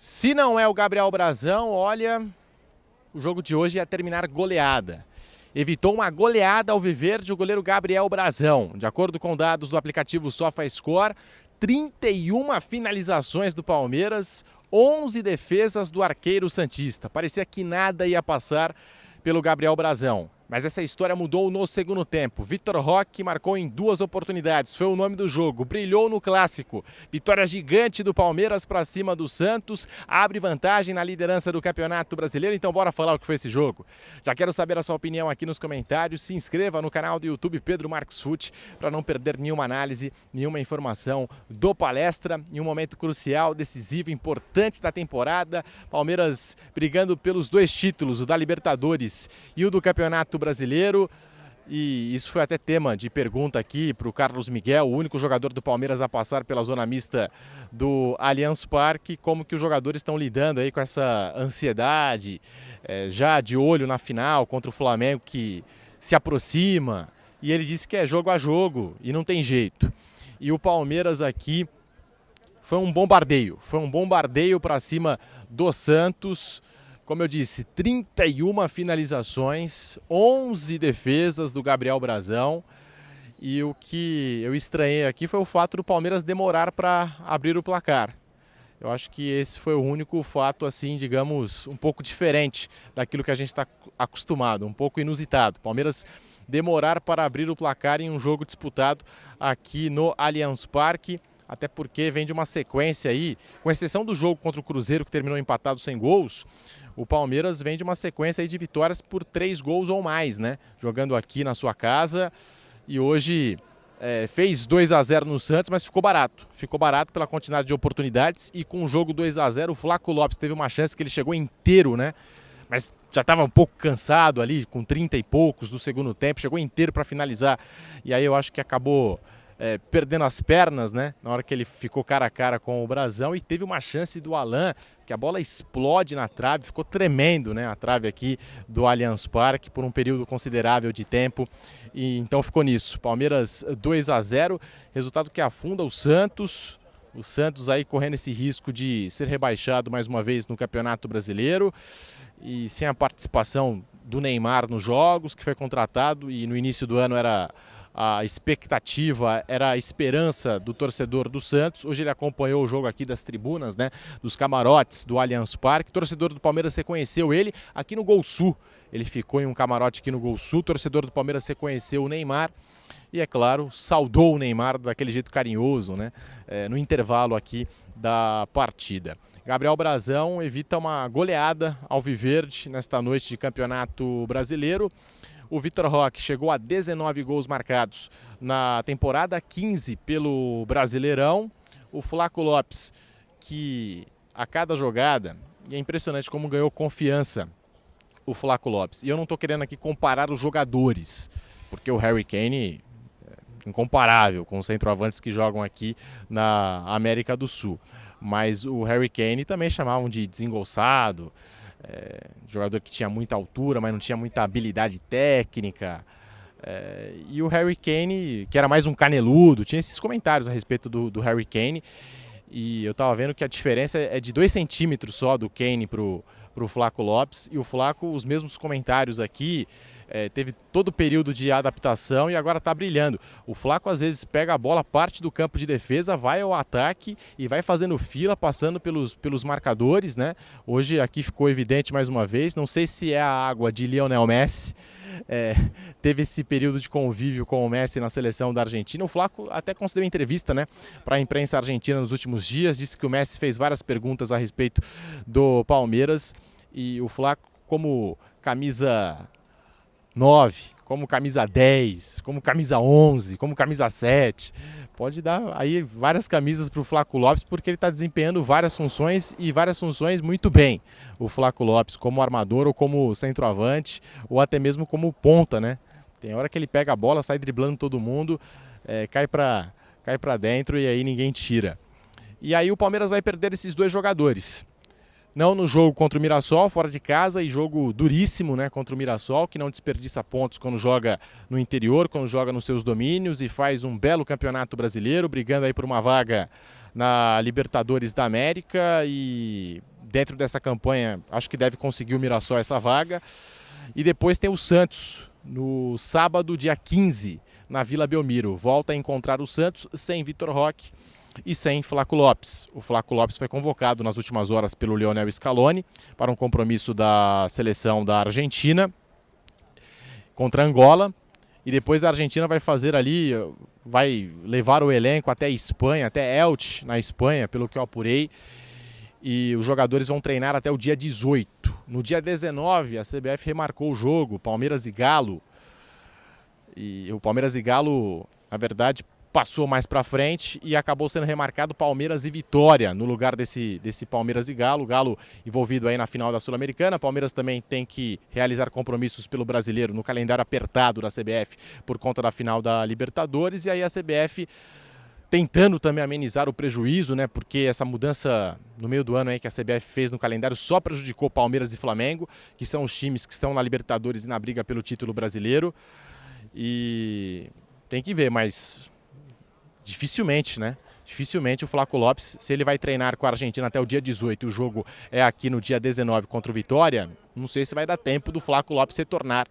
Se não é o Gabriel Brazão, olha, o jogo de hoje ia terminar goleada. Evitou uma goleada ao Alviverde o goleiro Gabriel Brazão. De acordo com dados do aplicativo SofaScore, 31 finalizações do Palmeiras, 11 defesas do arqueiro santista. Parecia que nada ia passar pelo Gabriel Brazão. Mas essa história mudou no segundo tempo. Vitor Roque marcou em 2 oportunidades, foi o nome do jogo, brilhou no clássico. Vitória gigante do Palmeiras para cima do Santos, abre vantagem na liderança do Campeonato Brasileiro. Então bora falar o que foi esse jogo. Já quero saber a sua opinião aqui nos comentários. Se inscreva no canal do YouTube Pedro Marques Fute para não perder nenhuma análise, nenhuma informação do Palestra em um momento crucial, decisivo, importante da temporada. Palmeiras brigando pelos 2 títulos, o da Libertadores e o do Campeonato Brasileiro, e isso foi até tema de pergunta aqui para o Carlos Miguel, o único jogador do Palmeiras a passar pela zona mista do Allianz Parque, como que os jogadores estão lidando aí com essa ansiedade, já de olho na final contra o Flamengo que se aproxima, e ele disse que é jogo a jogo e não tem jeito. E o Palmeiras aqui foi um bombardeio para cima do Santos. Como eu disse, 31 finalizações, 11 defesas do Gabriel Brazão. E o que eu estranhei aqui foi o fato do Palmeiras demorar para abrir o placar. Eu acho que esse foi o único fato, assim, digamos, um pouco diferente daquilo que a gente está acostumado, um pouco inusitado. Palmeiras demorar para abrir o placar em um jogo disputado aqui no Allianz Parque. Até porque vem de uma sequência aí, com exceção do jogo contra o Cruzeiro, que terminou empatado sem gols, o Palmeiras vem de uma sequência aí de vitórias por 3 gols ou mais, né? Jogando aqui na sua casa, e hoje fez 2-0 no Santos, mas ficou barato pela quantidade de oportunidades, e com o jogo 2-0 o Flaco Lopes teve uma chance que ele chegou inteiro, né? Mas já estava um pouco cansado ali, com 30 e poucos do segundo tempo, chegou inteiro para finalizar, e aí eu acho que acabou perdendo as pernas, né? Na hora que ele ficou cara a cara com o Brazão, e teve uma chance do Alan, que a bola explode na trave, ficou tremendo, né? A trave aqui do Allianz Parque por um período considerável de tempo, e então ficou nisso. Palmeiras 2-0, resultado que afunda o Santos. O Santos aí correndo esse risco de ser rebaixado mais uma vez no Campeonato Brasileiro, e sem a participação do Neymar nos jogos, que foi contratado e no início do ano era a expectativa, era a esperança do torcedor do Santos. Hoje ele acompanhou o jogo aqui das tribunas, né, dos camarotes do Allianz Parque. O torcedor do Palmeiras reconheceu ele aqui no Gol Sul. Ele ficou em um camarote aqui no Gol Sul. O torcedor do Palmeiras reconheceu o Neymar e, é claro, saudou o Neymar daquele jeito carinhoso, né, no intervalo aqui da partida. Gabriel Brazão evita uma goleada ao Alviverde nesta noite de Campeonato Brasileiro. O Vitor Roque chegou a 19 gols marcados na temporada, 15 pelo Brasileirão. O Flaco Lopes, que a cada jogada, e é impressionante como ganhou confiança o Flaco Lopes. E eu não estou querendo aqui comparar os jogadores, porque o Harry Kane é incomparável com os centroavantes que jogam aqui na América do Sul. Mas o Harry Kane também chamavam de desengolçado, jogador que tinha muita altura, mas não tinha muita habilidade técnica. E o Harry Kane, que era mais um caneludo, tinha esses comentários a respeito do Harry Kane. E eu tava vendo que a diferença é de 2 centímetros só do Kane pro Flaco Lopes. E o Flaco, os mesmos comentários aqui, teve todo o período de adaptação e agora está brilhando. O Flaco às vezes pega a bola, parte do campo de defesa, vai ao ataque e vai fazendo fila, passando pelos marcadores, né? Hoje aqui ficou evidente mais uma vez, não sei se é a água de Lionel Messi, teve esse período de convívio com o Messi na seleção da Argentina. O Flaco até concedeu entrevista, né, para a imprensa argentina nos últimos dias, disse que o Messi fez várias perguntas a respeito do Palmeiras, e o Flaco, como camisa 9, como camisa 10, como camisa 11, como camisa 7. Pode dar aí várias camisas para o Flaco Lopes, porque ele está desempenhando várias funções e várias funções muito bem. O Flaco Lopes como armador ou como centroavante ou até mesmo como ponta, né? Tem hora que ele pega a bola, sai driblando todo mundo, cai para dentro e aí ninguém tira. E aí o Palmeiras vai perder esses 2 jogadores. Não no jogo contra o Mirassol, fora de casa, e jogo duríssimo, né, contra o Mirassol, que não desperdiça pontos quando joga no interior, quando joga nos seus domínios e faz um belo campeonato brasileiro, brigando aí por uma vaga na Libertadores da América, e dentro dessa campanha, acho que deve conseguir o Mirassol essa vaga. E depois tem o Santos, no sábado, dia 15, na Vila Belmiro. Volta a encontrar o Santos sem Vitor Roque e sem Flaco Lopes. O Flaco Lopes foi convocado nas últimas horas pelo Lionel Scaloni para um compromisso da seleção da Argentina contra Angola. E depois a Argentina vai fazer ali, vai levar o elenco até Espanha, até Elche, na Espanha, pelo que eu apurei. E os jogadores vão treinar até o dia 18. No dia 19, a CBF remarcou o jogo, Palmeiras e Galo. E o Palmeiras e Galo, na verdade, passou mais para frente e acabou sendo remarcado Palmeiras e Vitória no lugar desse Palmeiras e Galo. O Galo envolvido aí na final da Sul-Americana. Palmeiras também tem que realizar compromissos pelo Brasileiro no calendário apertado da CBF por conta da final da Libertadores. E aí a CBF tentando também amenizar o prejuízo, né? Porque essa mudança no meio do ano aí que a CBF fez no calendário só prejudicou Palmeiras e Flamengo, que são os times que estão na Libertadores e na briga pelo título brasileiro. E tem que ver, mas dificilmente, né? Dificilmente o Flaco Lopes, se ele vai treinar com a Argentina até o dia 18 e o jogo é aqui no dia 19 contra o Vitória, não sei se vai dar tempo do Flaco Lopes retornar.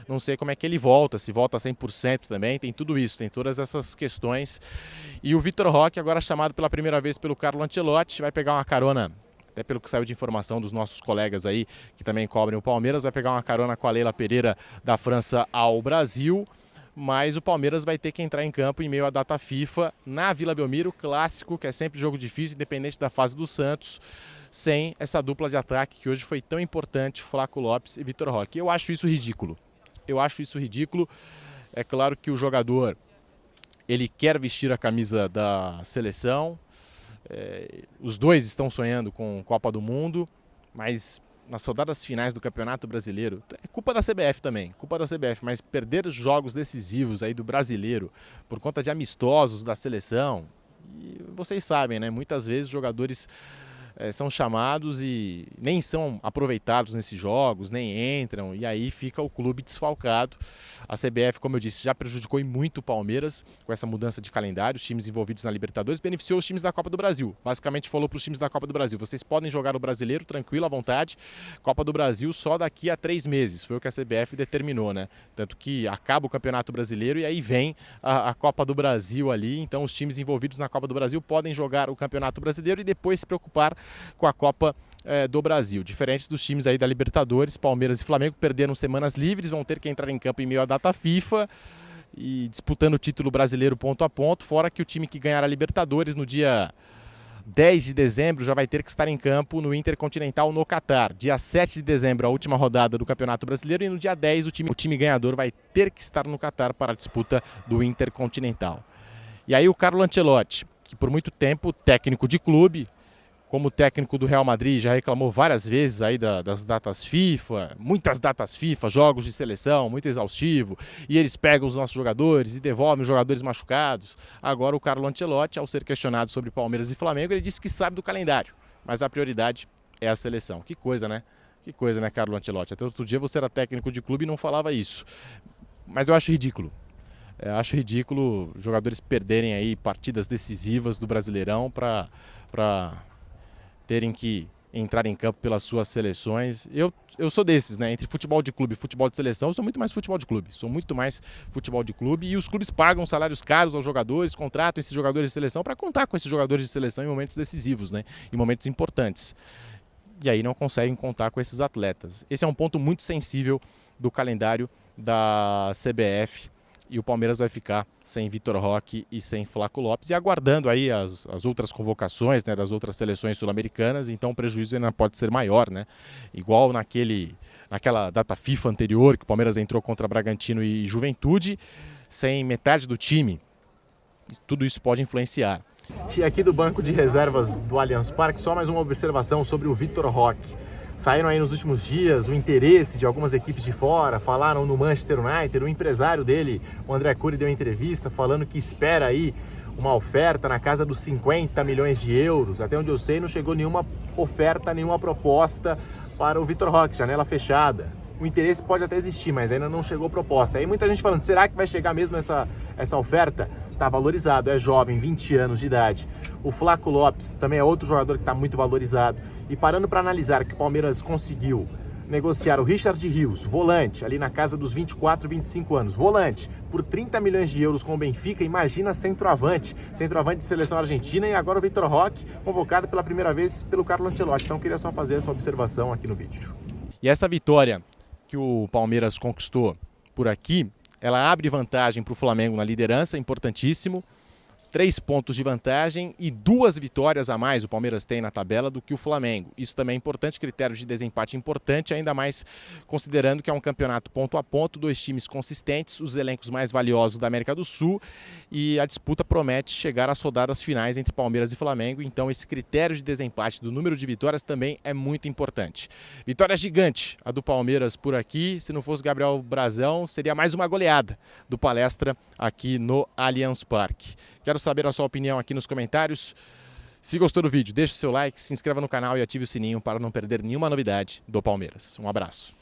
Não sei como é que ele volta, se volta 100% também, tem tudo isso, tem todas essas questões. E o Vitor Roque, agora chamado pela primeira vez pelo Carlo Ancelotti, vai pegar uma carona, até pelo que saiu de informação dos nossos colegas aí, que também cobrem o Palmeiras, vai pegar uma carona com a Leila Pereira da França ao Brasil. Mas o Palmeiras vai ter que entrar em campo em meio à data FIFA na Vila Belmiro, clássico, que é sempre jogo difícil, independente da fase do Santos, sem essa dupla de ataque que hoje foi tão importante, Flaco Lopes e Vitor Roque. Eu acho isso ridículo. Eu acho isso ridículo. É claro que o jogador, ele quer vestir a camisa da seleção. Os dois estão sonhando com Copa do Mundo, mas nas rodadas finais do Campeonato Brasileiro, é culpa da CBF também, culpa da CBF, mas perder os jogos decisivos aí do Brasileiro por conta de amistosos da seleção, e vocês sabem, né, muitas vezes os jogadores são chamados e nem são aproveitados nesses jogos, nem entram, e aí fica o clube desfalcado. A CBF, como eu disse, já prejudicou e muito o Palmeiras com essa mudança de calendário. Os times envolvidos na Libertadores beneficiou os times da Copa do Brasil. Basicamente falou para os times da Copa do Brasil: vocês podem jogar o Brasileiro tranquilo, à vontade, Copa do Brasil só daqui a 3 meses. Foi o que a CBF determinou, né? Tanto que acaba o Campeonato Brasileiro e aí vem a Copa do Brasil ali. Então os times envolvidos na Copa do Brasil podem jogar o Campeonato Brasileiro e depois se preocupar com a Copa do Brasil. Diferentes dos times aí da Libertadores, Palmeiras e Flamengo perderam semanas livres, vão ter que entrar em campo em meio à data FIFA e disputando o título brasileiro ponto a ponto, fora que o time que ganhar a Libertadores no dia 10 de dezembro já vai ter que estar em campo no Intercontinental no Catar. Dia 7 de dezembro, a última rodada do Campeonato Brasileiro, e no dia 10 o time ganhador vai ter que estar no Catar para a disputa do Intercontinental. E aí o Carlo Ancelotti, que por muito tempo técnico de clube, como técnico do Real Madrid, já reclamou várias vezes aí das datas FIFA, muitas datas FIFA, jogos de seleção, muito exaustivo, e eles pegam os nossos jogadores e devolvem os jogadores machucados. Agora o Carlo Ancelotti, ao ser questionado sobre Palmeiras e Flamengo, ele disse que sabe do calendário, mas a prioridade é a seleção. Que coisa, né? Que coisa, né, Carlo Ancelotti? Até outro dia você era técnico de clube e não falava isso. Mas eu acho ridículo. Acho ridículo jogadores perderem aí partidas decisivas do Brasileirão para terem que entrar em campo pelas suas seleções. Eu sou desses, né? Entre futebol de clube e futebol de seleção, eu sou muito mais futebol de clube. E os clubes pagam salários caros aos jogadores, contratam esses jogadores de seleção para contar com esses jogadores de seleção em momentos decisivos, né? Em momentos importantes. E aí não conseguem contar com esses atletas. Esse é um ponto muito sensível do calendário da CBF. E o Palmeiras vai ficar sem Vitor Roque e sem Flaco Lopes, e aguardando aí as outras convocações, né, das outras seleções sul-americanas. Então o prejuízo ainda pode ser maior, né? Igual naquela data FIFA anterior, que o Palmeiras entrou contra Bragantino e Juventude, sem metade do time. Tudo isso pode influenciar. E aqui do banco de reservas do Allianz Parque, só mais uma observação sobre o Vitor Roque. Saíram aí nos últimos dias o interesse de algumas equipes de fora, falaram no Manchester United, o empresário dele, o André Cury, deu entrevista falando que espera aí uma oferta na casa dos 50 milhões de euros. Até onde eu sei, não chegou nenhuma oferta, nenhuma proposta para o Vitor Roque, janela fechada. O interesse pode até existir, mas ainda não chegou proposta. Aí muita gente falando, será que vai chegar mesmo essa oferta? está valorizado, é jovem, 20 anos de idade. O Flaco Lopes também é outro jogador que está muito valorizado. E parando para analisar que o Palmeiras conseguiu negociar o Richard Rios, volante, ali na casa dos 24, 25 anos, volante, por 30 milhões de euros com o Benfica, imagina centroavante de seleção argentina, e agora o Vitor Roque, convocado pela primeira vez pelo Carlo Ancelotti. Então queria só fazer essa observação aqui no vídeo. E essa vitória que o Palmeiras conquistou por aqui, ela abre vantagem para o Flamengo na liderança, importantíssimo. 3 pontos de vantagem e 2 vitórias a mais o Palmeiras tem na tabela do que o Flamengo. Isso também é importante, critério de desempate importante, ainda mais considerando que é um campeonato ponto a ponto, 2 times consistentes, os elencos mais valiosos da América do Sul, e a disputa promete chegar às rodadas finais entre Palmeiras e Flamengo, então esse critério de desempate do número de vitórias também é muito importante. Vitória gigante a do Palmeiras por aqui, se não fosse Gabriel Brazão, seria mais uma goleada do Palestra aqui no Allianz Parque. Quero saber a sua opinião aqui nos comentários. Se gostou do vídeo, deixe o seu like, se inscreva no canal e ative o sininho para não perder nenhuma novidade do Palmeiras. Um abraço.